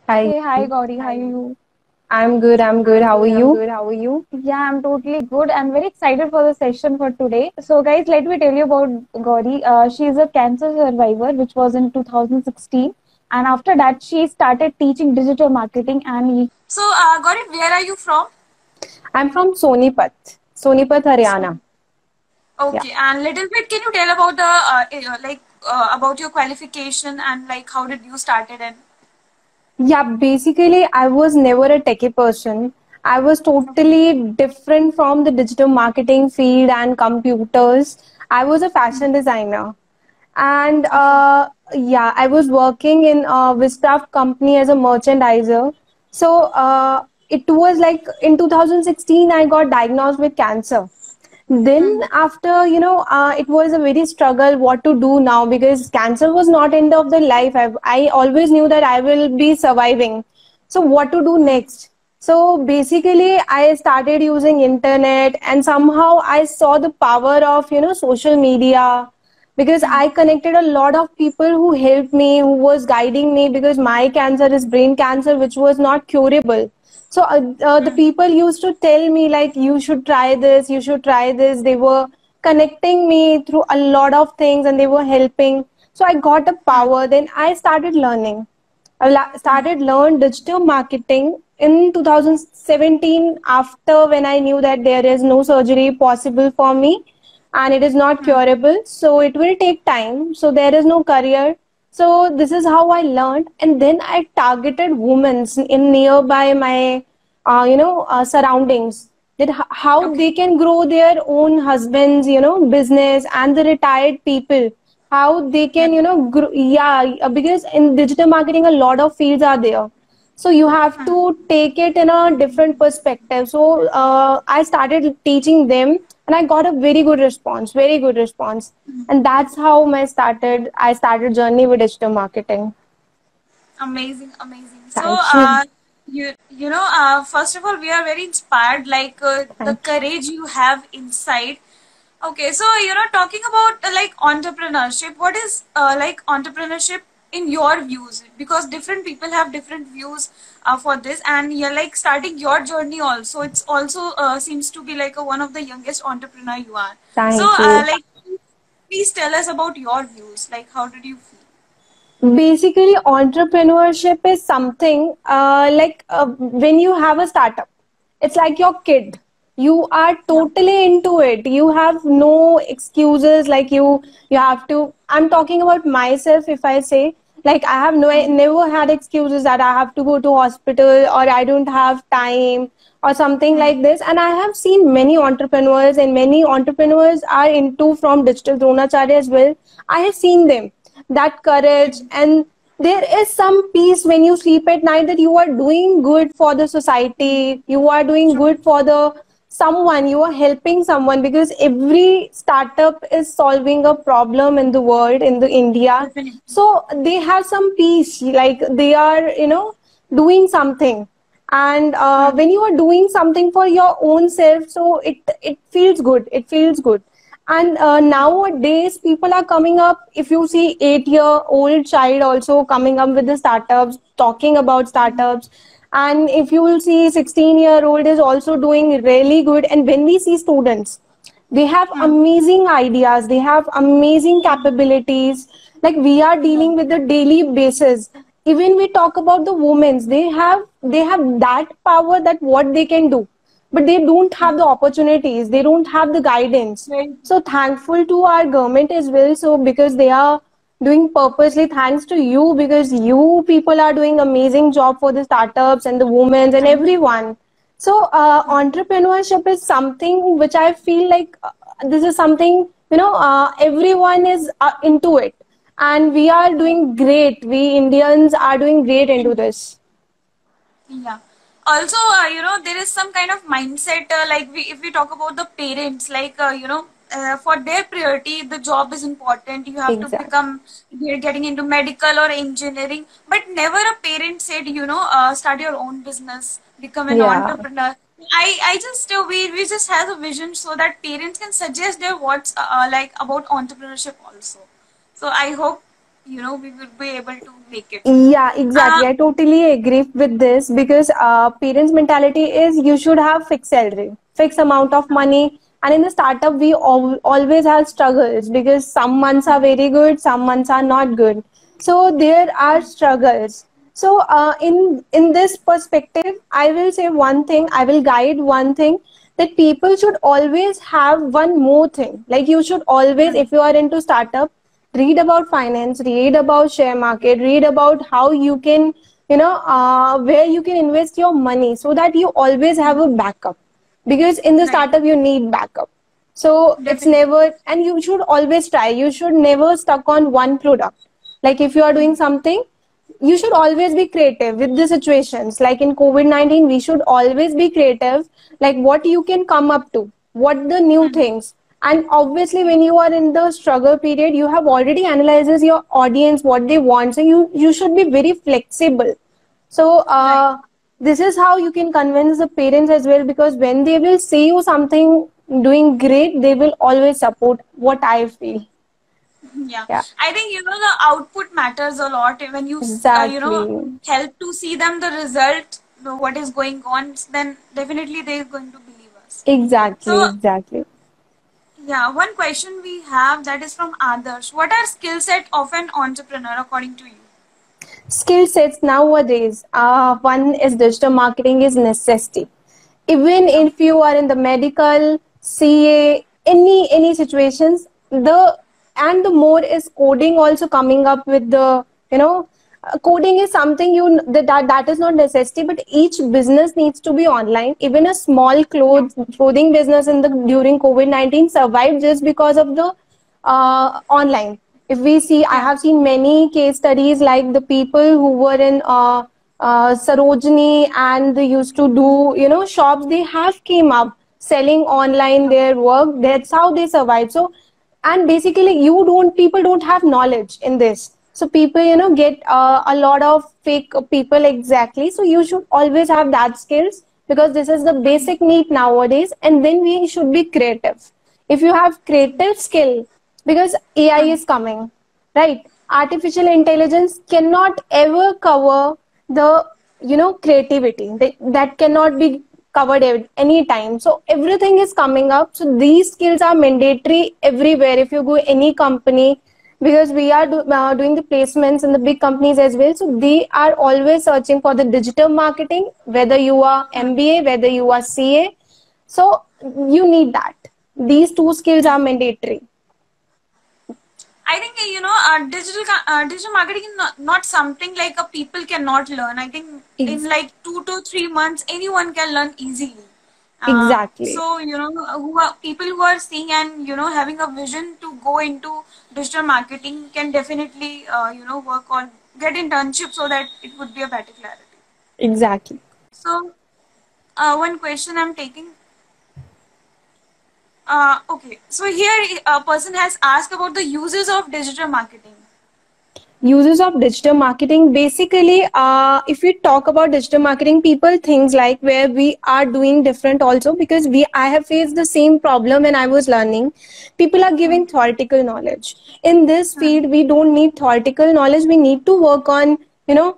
Hi, Hey, hi Gauri, how are you? I'm good. I'm good. I'm How are good, I'm you? good. How are you? Yeah, I'm totally good. I'm very excited for the session for today. So, guys, let me tell you about Gauri. She is a cancer survivor, which was in 2016. And after that, she started teaching digital marketing. So, Gauri, where are you from? I'm from Sonipat, So, Haryana. Yeah. okay, and little bit, can you tell about the about your qualification and like how did you started and Yeah, basically, I was never a techie person. I was totally different from the digital marketing field and computers. I was a fashion designer. And okay, yeah, I was working in a Vistaff company as a merchandiser. So it was like in 2016, I got diagnosed with cancer. Then after, it was a very struggle what to do now because cancer was not end of the life. I always knew that I will be surviving. So what to do next? So basically I started using internet, and somehow I saw the power of, social media, because I connected a lot of people who helped me, who was guiding me, because my cancer is brain cancer, which was not curable. So the people used to tell me like, you should try this, you should try this. They were connecting me through a lot of things, and they were helping. So I got a power. Then I started learning. Started learn digital marketing in 2017, after when I knew that there is no surgery possible for me and it is not curable. So it will take time. So there is no career. So this is how I learned. And then I targeted women in nearby my, surroundings, that how okay, they can grow their own husbands, business, and the retired people, how they can, grow. Yeah, because in digital marketing, a lot of fields are there. So you have to take it in a different perspective. So I started teaching them, and I got a very good response. And that's how I started journey with digital marketing. amazing, amazing. So, Thank you. first of all, we are very inspired, like the Thank you. courage you have inside. Okay, so talking about like entrepreneurship, what is like entrepreneurship in your views? Because different people have different views for this, and you're like starting your journey also. It's also seems to be like one of the youngest entrepreneur you are. So, Thank you. like, please tell us about your views. Like, how did you feel? Basically, entrepreneurship is something like when you have a startup, it's like your kid. You are Yeah. totally into it. You have no excuses. Like you have to. I'm talking about myself. If I say, like, I have no, never had excuses that I have to go to hospital, or I don't have time, or something like this. And I have seen many entrepreneurs, and many entrepreneurs are into from digital dronacharya as well. I have seen them, that courage, and there is some peace when you sleep at night, that you are doing good for the society, you are doing True. good for the someone, you are helping someone, because every startup is solving a problem in the world, in the India. Definitely. So they have some peace, like they are, doing something. And when you are doing something for your own self, so it feels good, it feels good. And nowadays people are coming up, if you see 8-year-old child also coming up with the startups, talking about startups. And if you will see 16-year-old is also doing really good. And when we see students, they have amazing ideas, they have amazing capabilities. Like, we are dealing with the daily basis. Even we talk about the women, they have that power, that what they can do, but they don't have the opportunities, they don't have the guidance. Very So thankful to our government as well, so because they are doing purposely, thanks to you, because you people are doing amazing job for the startups and the women and thank you. everyone. So entrepreneurship is something which I feel like, this is something, everyone is into it, and we are doing great, we Indians are doing great into this. Yeah. Also, there is some kind of mindset, like if we talk about the parents, like, for their priority, the job is important. You have to Exactly. become, you're getting into medical or engineering, but never a parent said, start your own business, become an Yeah. entrepreneur. I just, we just have a vision so that parents can suggest their what's like about entrepreneurship also. So I hope. we will be able to make it. Yeah, exactly. I totally agree with this because parents' mentality is you should have fixed salary, fixed amount of money. And in the startup, we always have struggles because some months are very good, some months are not good. So there are struggles. So in this perspective, I will say one thing. I will guide one thing that people should always have one more thing. Like you should always, if you are into startup, read about finance, read about share market, read about how you can, where you can invest your money so that you always have a backup. Because in the Right. startup, you need backup. So it's Definitely. never, and you should always try. You should never stuck on one product. Like if you are doing something, you should always be creative with the situations. Like in COVID-19, we should always be creative, like what you can come up to, what the new things. And obviously, when you are in the struggle period, you have already analyzes your audience, what they want. So you should be very flexible. So Right. this is how you can convince the parents as well, because when they will see you something doing great, they will always support, what I feel. Yeah, Yeah, I think the output matters a lot when you exactly. help to see them the result, what is going on. Then definitely they are going to believe us. Exactly, So exactly. yeah, one question we have that is from others. What are skill set of an entrepreneur according to you? Skill sets nowadays, one is digital marketing is necessity. Even Yeah. if you are in the medical, CA, any situations, the and the more is coding also coming up with the, coding is something that is not necessity, but each business needs to be online. Even a small Yeah. clothing business in the during COVID-19 survived just because of the online. If we see, I Yeah. have seen many case studies like the people who were in Sarojini, and they used to do, shops. They have came up selling online Yeah. their work. That's how they survive. So, and basically, people don't have knowledge in this. So people, get a lot of fake people exactly. So you should always have that skills because this is the basic need nowadays. And then we should be creative. If you have creative skill, because AI is coming, right? Artificial intelligence cannot ever cover the, creativity that cannot be covered any time. So everything is coming up. So these skills are mandatory everywhere. If you go any company, because we are doing the placements in the big companies as well. So they are always searching for the digital marketing, whether you are MBA, whether you are CA. So you need that. These two skills are mandatory. I think digital marketing is not something like a people cannot learn. I think in Ex- like 2 to 3 months, anyone can learn easily. exactly. So who are people who are seeing and having a vision to go into digital marketing can definitely work on get internship so that it would be a better clarity. Exactly. So one question I'm taking. Okay, so here a person has asked about the uses of digital marketing. Uses of digital marketing, basically, if we talk about digital marketing, people things like where we are doing different also, because I have faced the same problem when I was learning. People are giving theoretical knowledge. In this field, we don't need theoretical knowledge. We need to work on, you know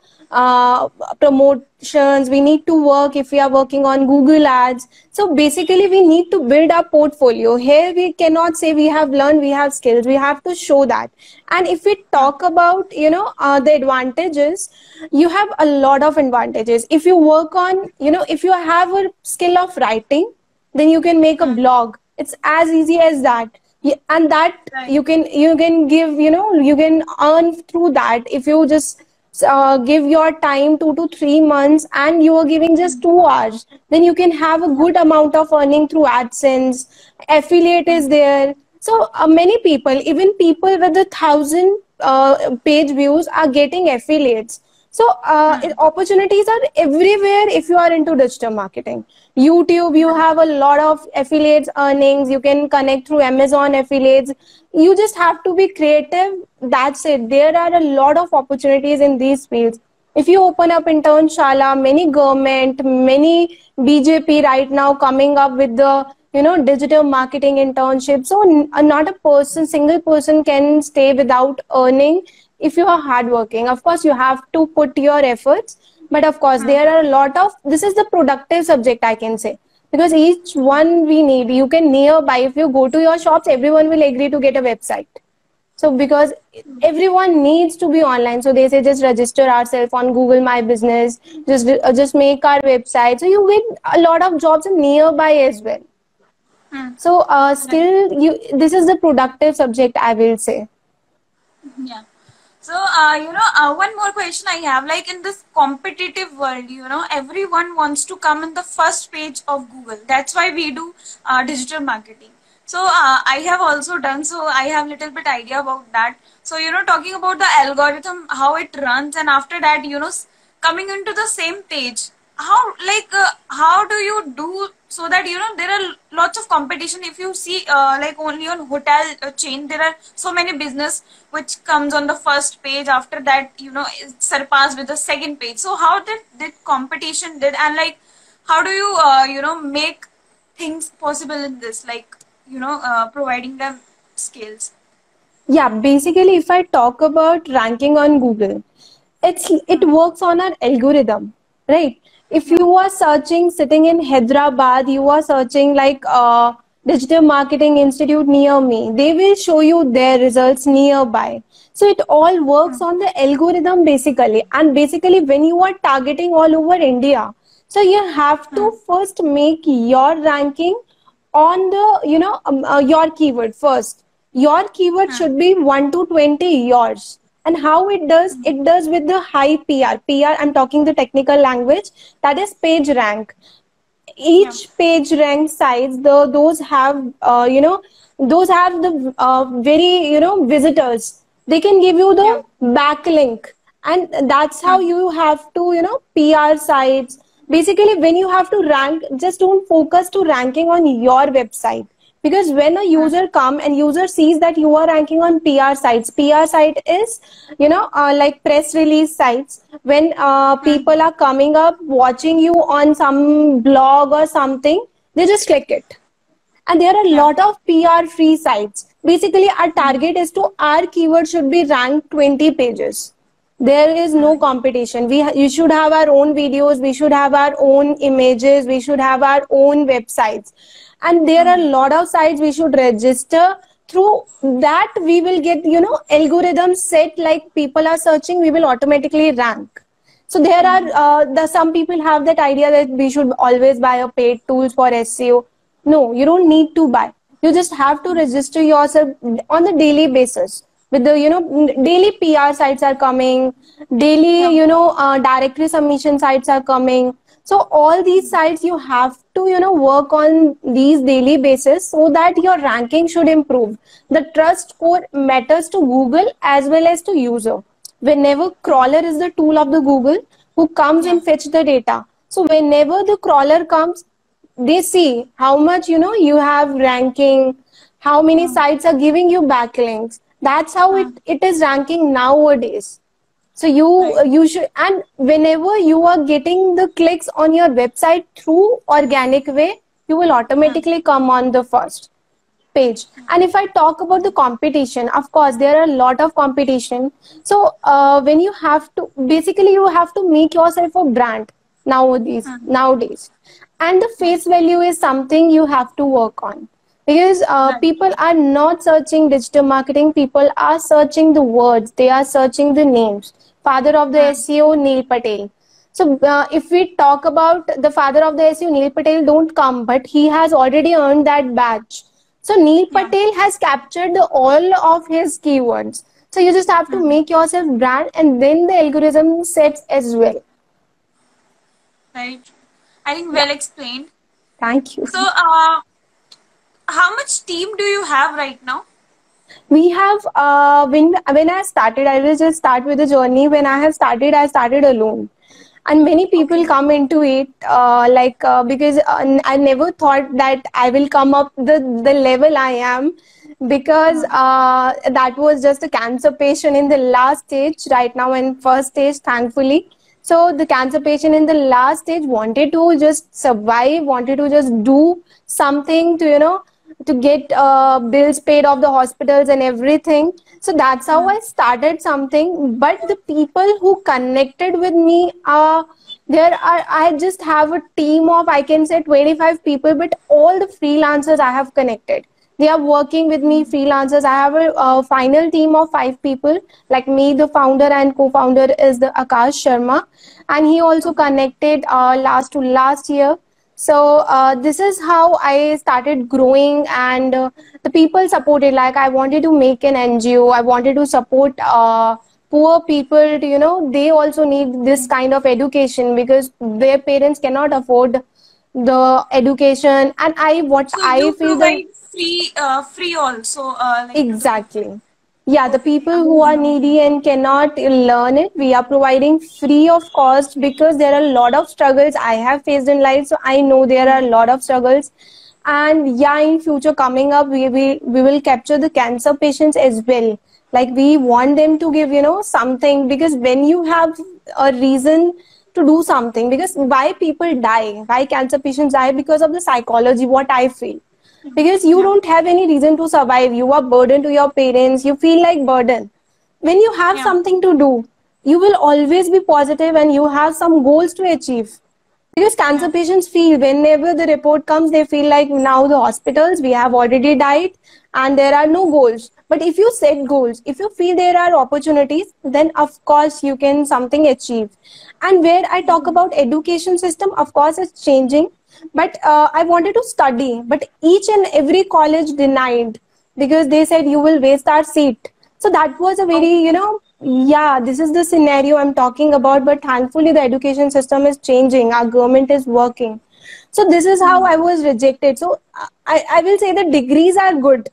promotions. We need to work if we are working on Google ads. So basically we need to build our portfolio. Here we cannot say we have learned, we have skills. We have to show that. And if we talk about, the advantages, you have a lot of advantages. If you work on, if you have a skill of writing, then you can make a blog. It's as easy as that. And that Right. you can give, you can earn through that. If you just give your time 2 to 3 months and you are giving just 2 hours, then you can have a good amount of earning through AdSense. Affiliate is there. So many people, even people with 1,000 page views, are getting affiliates. So opportunities are everywhere if you are into digital marketing. YouTube, you have a lot of affiliates earnings. You can connect through Amazon affiliates. You just have to be creative. That's it. There are a lot of opportunities in these fields. If you open up internshala, many government, many BJP right now coming up with the, digital marketing internship. So not a single person can stay without earning if you are hardworking. Of course, you have to put your efforts, but of course, Hmm. there are a lot of, this is the productive subject, I can say, because each one we need. You can nearby, if you go to your shops, everyone will agree to get a website. So because everyone needs to be online, so they say just register ourselves on Google My Business, just make our website. So you get a lot of jobs nearby as well. Hmm. So Right. still, you, this is the productive subject, I will say. Yeah. So, one more question I have, like in this competitive world, everyone wants to come in the first page of Google. That's why we do digital marketing. So, I have also done, so I have little bit idea about that. So, talking about the algorithm, how it runs, and after that, coming into the same page, how do you do so that there are lots of competition. If you see like only on hotel chain, there are so many business which comes on the first page, after that it's surpassed with the second page. So how did competition did, and like how do you make things possible in this, like providing them skills. Yeah, basically, if I talk about ranking on Google, it Hmm. works on an algorithm, right? If Yeah. you are searching sitting in Hyderabad, you are searching like digital marketing institute near me, they will show you their results nearby. So it all Hmm. works on the algorithm basically. And basically, when you are targeting all over India, so you have Hmm. to first make your ranking on the your keyword first. Your keyword Hmm. should be 1 to 20 yours. And how it does, it does with the high PR. I'm talking the technical language, that is page rank. Yeah. Each page rank sites, those have those have the very visitors. They can give you the Yeah. backlink, and that's how Hmm. you have to PR sites. Basically, when you have to rank, just don't focus to ranking on your website, because when a Hmm. user come and user sees that you are ranking on PR sites, PR site is like press release sites. When Hmm. people are coming up watching you on some blog or something, they just click it. And there are a Yeah. lot of PR free sites. Basically, our Hmm. target is to, our keyword should be ranked 20 pages. There is no Hmm. competition. You should have our own videos, we should have our own images, we should have our own websites. And there are a Hmm. lot of sites we should register. Through that, we will get, algorithms set, like people are searching, we will automatically rank. So there are Hmm. some people have that idea that we should always buy a paid tools for SEO. No, you don't need to buy. You just have to register yourself on the daily basis. With the daily PR sites are coming, daily Yeah. directory submission sites are coming. So all these sites you have to work on these daily basis, so that your ranking should improve. The trust score matters to Google as well as to user. Whenever crawler is the tool of the Google who comes Yeah. and fetch the data. So whenever the crawler comes, they see how much you have ranking, how many Hmm. sites are giving you backlinks. That's how Hmm. it is ranking nowadays. So Right. you should, and whenever you are getting the clicks on your website through organic way, you will Hmm. automatically come on the first page. And if I talk about the competition, of course there are a lot of competition. So when you have to, basically you have to make yourself a brand Hmm. nowadays. And the Yeah. face value is something you have to work on, because Right. people are not searching digital marketing, people are searching the words, they are searching the names. Father of the Hmm. SEO, Neil Patel. So if we talk about the father of the SEO, Neil Patel don't come, but he has already earned that badge. So Neil Yeah. Patel has captured all of his keywords. So you just have to Hmm. make yourself brand, and then the algorithm sets as well. Right. I think Yeah, well explained. thank you. So, how much team do you have right now? We have when I started, I will just start with the journey. When I started alone, and many people Okay. come into it because I never thought that I will come up the level I am, because Hmm. that was just a cancer patient in the last stage. Right now in first stage, thankfully. So the cancer patient in the last stage wanted to just survive, wanted to just do something to to get bills paid of the hospitals and everything. So that's how I started something. But the people who connected with me there are, I just have a team of, I can say, 25 people, but all the freelancers I have connected. They are working with me, freelancers. I have a final team of 5 people. Like me, the founder and co-founder is the Akash Sharma, and he also Okay. connected last year. So this is how I started growing, and the people supported. Like I wanted to make an NGO. I wanted to support poor people. They also need this kind of education because their parents cannot afford the education. And what So I you feel the provide free also, like to the people. exactly. Yeah, the Okay, people who are amazing, amazing. needy and cannot learn it, we are providing free of cost because there are a lot of struggles I have faced in life. So I know there are a lot of struggles. And yeah, in future coming up, we will capture the cancer patients as well. Like we want them to give, something, because when you have a reason to do something, because why people die, why cancer patients die, because of the psychology, what I feel, because you Yeah, don't have any reason to survive. You are burden to your parents, you feel like burden. When you have yeah, something to do, you will always be positive and you have some goals to achieve. Because yeah, cancer patients feel, whenever the report comes, they feel like now the hospitals, we have already died and there are no goals. But if you set goals, if you feel there are opportunities, then of course you can something achieve. And where I talk about education system, of course it's changing. But I wanted to study, but each and every college denied because they said you will waste our seat. So that was a very, okay, yeah, this is the scenario I'm talking about. But thankfully, the education system is changing. Our government is working. So this is how I was rejected. So I will say the degrees are good,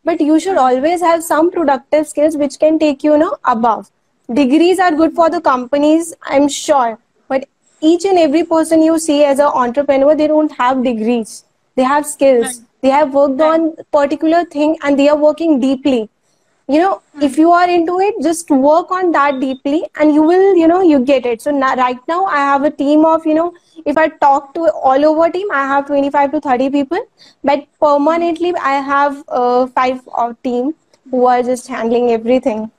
but you should always have some productive skills which can take you, above. Degrees are good for the companies, I'm sure, but each and every person you see as an entrepreneur, they don't have degrees. They have right, skills. They have worked right. on particular thing and they are working deeply. If you are into it, just work on that deeply and you will, you get it. So now, right now I have a team of, if I talk to all over team, I have 25 to 30 people, but permanently I have 5 team who are just handling everything.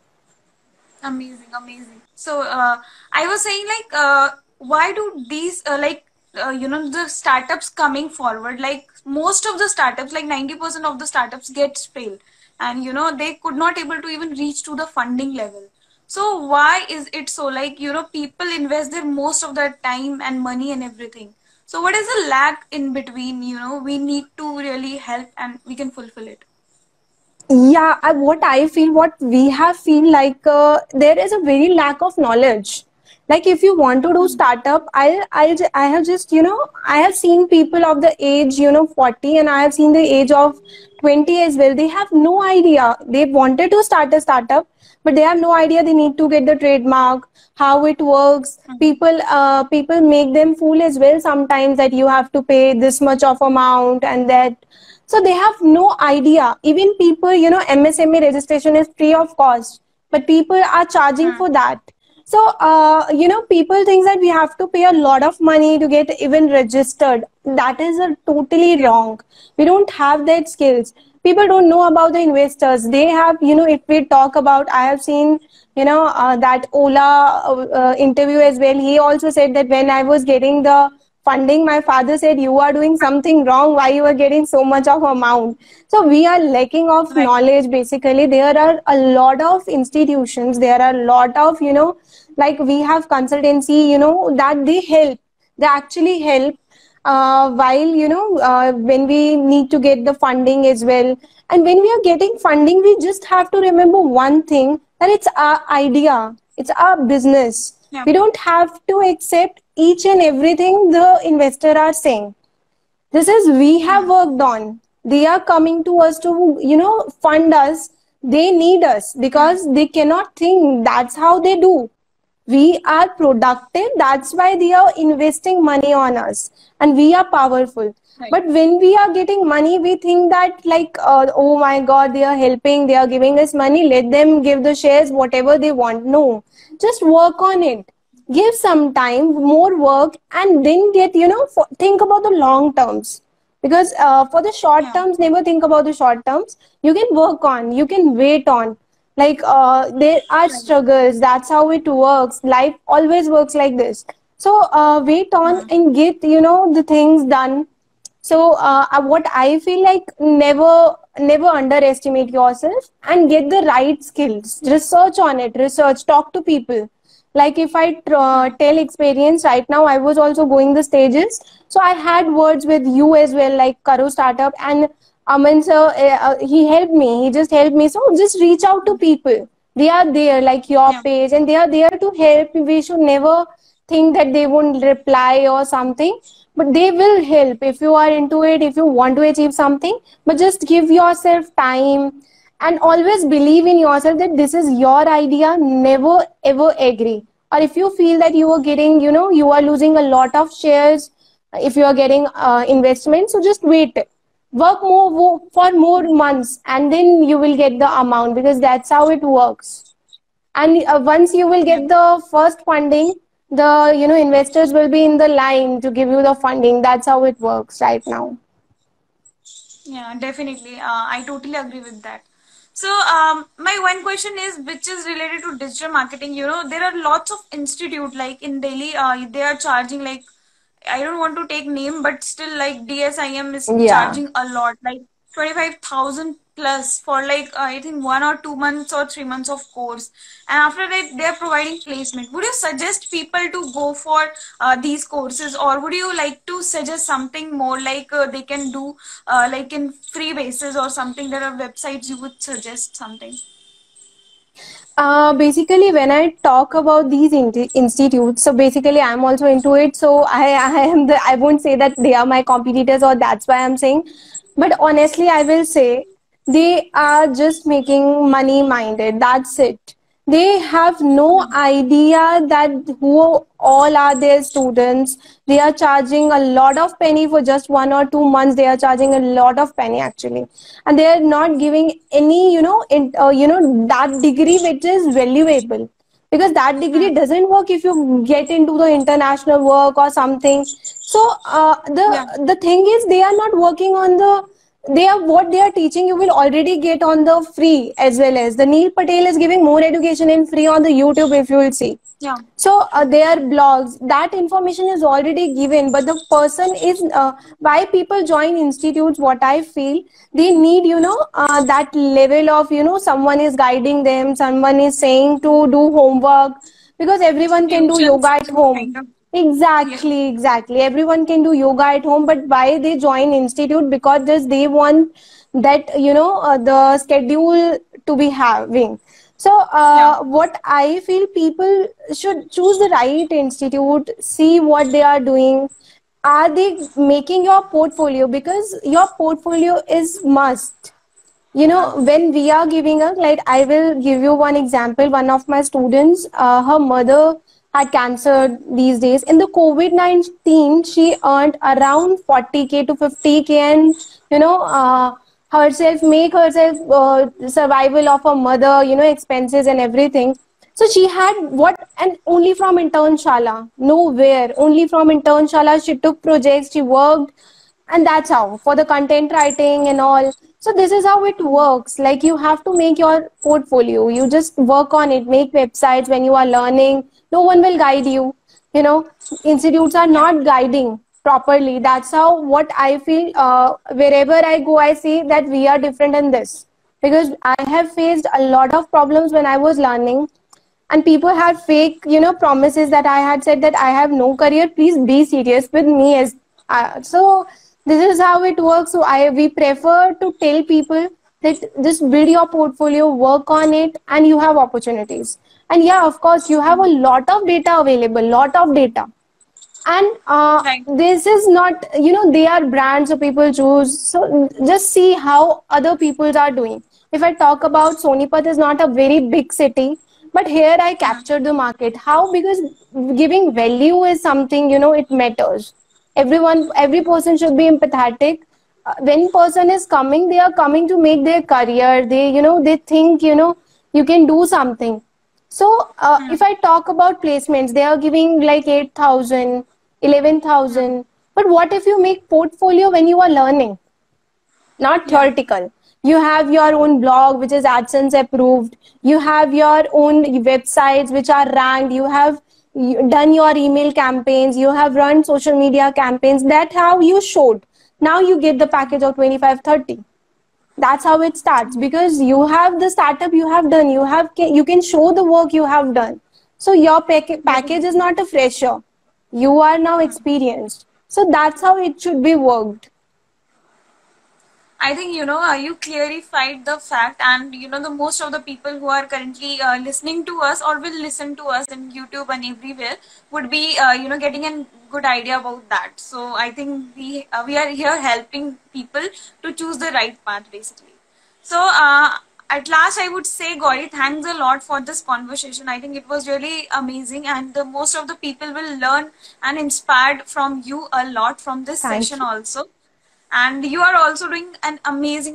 Amazing, amazing. So, I was saying like, why do these the startups coming forward, like most of the startups, like 90% of the startups gets failed, and they could not able to even reach to the funding level. So why is it so? Like people invest their most of their time and money and everything. So what is the lack in between? We need to really help and we can fulfill it. Yeah, what I feel, what we have feel like there is a very lack of knowledge. Like if you want to do startup, I have just, I have seen people of the age, 40, and I have seen the age of 20 as well. They have no idea. They wanted to start a startup, but they have no idea. They need to get the trademark, how it works. People make them fool as well sometimes, that you have to pay this much of amount and that. So they have no idea. Even people, MSME registration is free of cost, but people are charging for that. So, people think that we have to pay a lot of money to get even registered. That is totally Yeah, wrong. We don't have that skills. People don't know about the investors. They have, if we talk about, I have seen, that Ola interview as well. He also said that when I was getting the funding, my father said, you are doing something wrong, why you are getting so much of amount. So we are lacking of right. knowledge. Basically, there are a lot of institutions, there are a lot of, like we have consultancy, that they actually help, while when we need to get the funding as well. And when we are getting funding, we just have to remember one thing, that it's our idea, it's our business. Yeah, We don't have to accept each and everything the investor are saying. This is we have worked on. They are coming to us to, fund us. They need us because they cannot think. That's how they do. We are productive. That's why they are investing money on us, and we are powerful. right. But when we are getting money, we think that like, oh my God, they are helping. They are giving us money. Let them give the shares, whatever they want. No, just work on it. Give some time, more work, and then get, think about the long terms, because for the short Yeah. terms, never think about the short terms. You can work on, you can wait on. Like there are Right. struggles. That's how it works. Life always works like this. So wait on Yeah. and get the things done. So what I feel like, never underestimate yourself and get the right skills. Research on it. Research. Talk to people. Like if I Yeah. tell experience right now, I was also going the stages. So I had words with you as well, like Karo Startup, and Aman sir, he helped me. He just helped me. So just reach out to people. They are there, like your Yeah. page, and they are there to help. We should never think that they won't reply or something, but they will help if you are into it, if you want to achieve something. But just give yourself time and always believe in yourself that this is your idea. Never ever agree. Or if you feel that you are getting, you are losing a lot of shares, if you are getting investment, so just wait. Work more for more months, and then you will get the amount, because that's how it works. And once you will Yeah. get the first funding, the investors will be in the line to give you the funding. That's how it works right now. Yeah, definitely. I totally agree with that. So, my one question is, which is related to digital marketing. There are lots of institute like in Delhi. They are charging like, I don't want to take name, but still like DSIM is Yeah. charging a lot, like 25,000 plus for like I think 1 or 2 months or 3 months of course, and after that they are providing placement. Would you suggest people to go for these courses, or would you like to suggest something more like they can do like in free basis or something? There are websites you would suggest something. Basically, when I talk about these institutes, so basically I'm also into it. So I won't say that they are my competitors or that's why I'm saying, but honestly, I will say they are just making money minded. That's it. They have no Yeah. idea that who all are their students. They are charging a lot of penny for just 1 or 2 months. They are charging a lot of penny actually, and they are not giving any that degree which is valuable, because that degree Hmm. doesn't work if you get into the international work or something. So Yeah. the thing is, they are not working on the, they are, what they are teaching you will already get on the free. As well as the Neil Patel is giving more education in free on the YouTube, if you will see. Yeah. So their blogs, that information is already given, but the person is why people join institutes, what I feel, they need that level of someone is guiding them, someone is saying to do homework, because everyone can do Tuition yoga at center home. kind of. Yeah. Exactly, everyone can do yoga at home, but why they join institute? Because just they want that the schedule to be having. So Yeah. what I feel, people should choose the right institute, see what they are doing. Are they making your portfolio? Because your portfolio is must. Yeah. When we are giving a, like, I will give you one example. One of my students, her mother had cancer these days. In the COVID-19, she earned around 40K to 50K, and herself make herself survival of her mother, expenses and everything. So she had what, and only from internshala, nowhere, only from internshala. She took projects, she worked, and that's how, for the content writing and all. So this is how it works. Like, you have to make your portfolio, you just work on it, make websites. When you are learning, no one will guide you. you know Institutes are Yeah. not guiding properly. That's how, what I feel, wherever I go, I see that we are different in this, because I have faced a lot of problems when I was learning, and people had fake promises, that I had said that I have no career, please be serious with me. As so this is how it works. So I we prefer to tell people that just build your portfolio, work on it, and you have opportunities. And yeah, of course, you have a lot of data available, lot of data. And Right. this is not, they are brands, so people choose. So just see how other people are doing. If I talk about, Sonipat is not a very big city, but here I Hmm. captured the market. How? Because giving value is something, it matters. Every person should be empathetic. When person is coming, they are coming to make their career. They think, you can do something. So, Hmm. if I talk about placements, they are giving like 8,000, Hmm. 11,000. But what if you make portfolio when you are learning, not Yeah. theoretical? You have your own blog which is AdSense approved. You have your own websites which are ranked. You have done your email campaigns. You have run social media campaigns. That's how you showed. Now you get the package of 25, 30. That's how it starts, because you have the startup you have done. You can show the work you have done. So your package is not a fresher. You are now experienced. So that's how it should be worked. I think you clarified the fact, and the most of the people who are currently listening to us or will listen to us in YouTube and everywhere would be getting a good idea about that. So I think we are here helping people to choose the right path basically. So at last, I would say, Gauri, thanks a lot for this conversation. I think it was really amazing, and the most of the people will learn and inspired from you a lot from this Thank session you. also. And you are also doing an amazing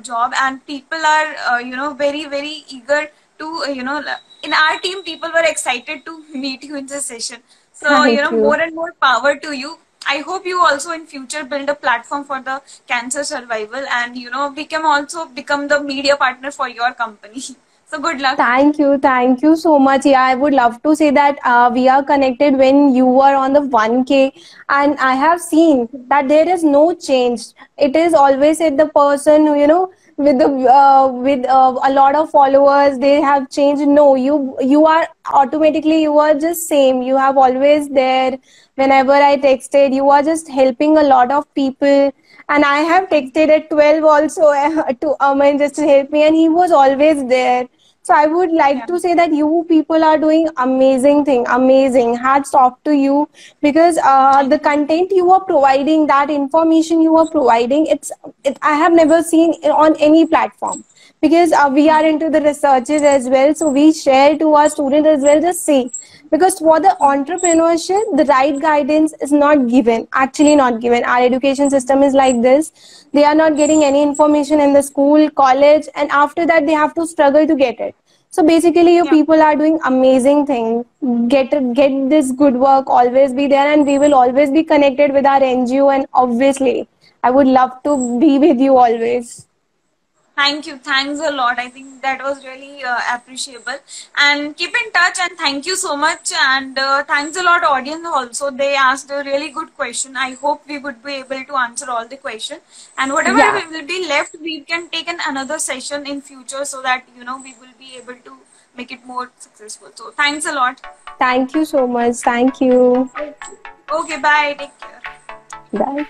job, and people are very eager to in our team people were excited to meet you in this session. So Thank you. more and more power to you. I hope you also in future build a platform for the cancer survival, and we can also become the media partner for your company. So good luck. Thank you. Thank you so much. Yeah, I would love to say that we are connected when you were on the 1K, and I have seen that there is no change. It is always at the person who, with the with a lot of followers, they have changed. No, you are automatically, you are just same. You have always there. Whenever I texted, you are just helping a lot of people. And I have texted at 12 also to Aman just to help me, and he was always there. So I would like Yeah. to say that you people are doing amazing thing, amazing. Hats off to you, because Thank the you. content you are providing, that information you are providing, I have never seen it on any platform. Because we are into the researches as well, so we share to our students as well. Just see, because for the entrepreneurship, the right guidance is not given. Actually, not given. Our education system is like this. They are not getting any information in the school, college, and after that they have to struggle to get it. So basically, you Yeah. people are doing amazing thing. Get this good work. Always be there, and we will always be connected with our NGO. And obviously, I would love to be with you always. Thank you. Thanks a lot. I think that was really appreciable. And keep in touch, and thank you so much. And thanks a lot, audience. Also, they asked a really good question. I hope we would be able to answer all the question. And whatever Yeah. will be left, we can take another session in future so that we will be able to make it more successful. So thanks a lot. Thank you so much. Thank you. Okay. Bye. Take care. Bye.